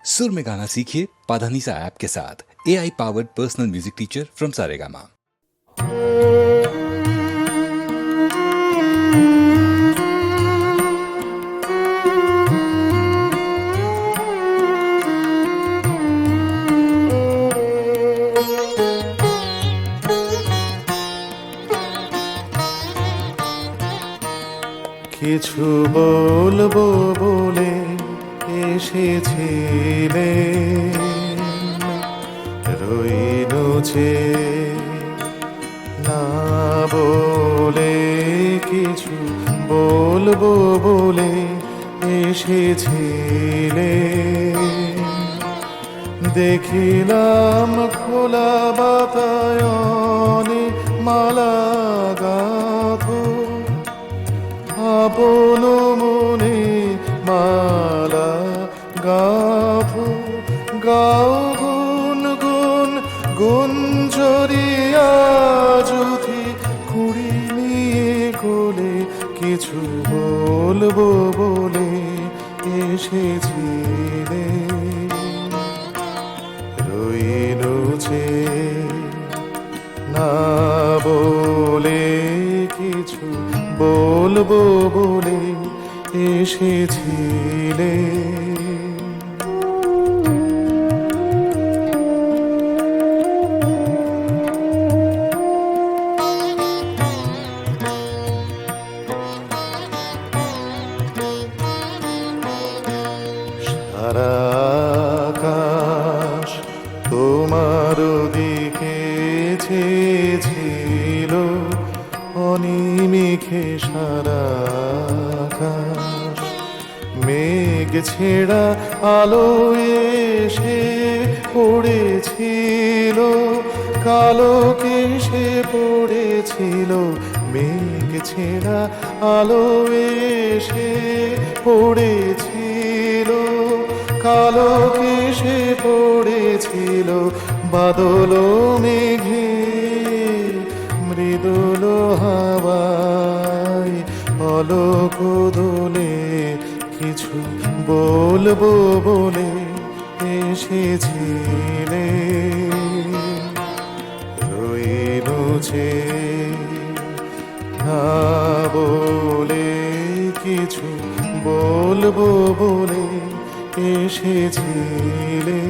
सुर में गाना सीखिए पाधानीसा ऐप के साथ। AI powered personal music teacher from Saregama. কিছু বলবো বলে এসেছিলে, রইলো যে না বলে। কিছু বলবো বলে এসেছিলে, দেখিলাম খোলা বাতায়নে মালা গাঁথো, আপন মনে মালা গাঁথো। গাও গুন গুন গুঞ্জরিয়া যুথি কুড়ি নিয়ে কোলে। কিছু বলবো বলে এসেছিলে, রইলো যে না বলে। কিছু বলবো বলে এসেছিলে। সারা আকাশ তোমার দিকে চেয়েছিল, অনিমেষে সারা আকাশ মেঘ ছেড়া আলো এসে পড়েছিল, কালো কেশে পড়েছিল। মেঘ ছেড়া আলো এসে পড়েছিল, কালো কেশে পড়েছিল। বাদল মেঘে মৃদুল হাওয়ায় অলোক দোলে। কিছু বলবো বলে এসেছিলে, রইলো যে না বলে। কিছু বলবো বলে এসেছিলে।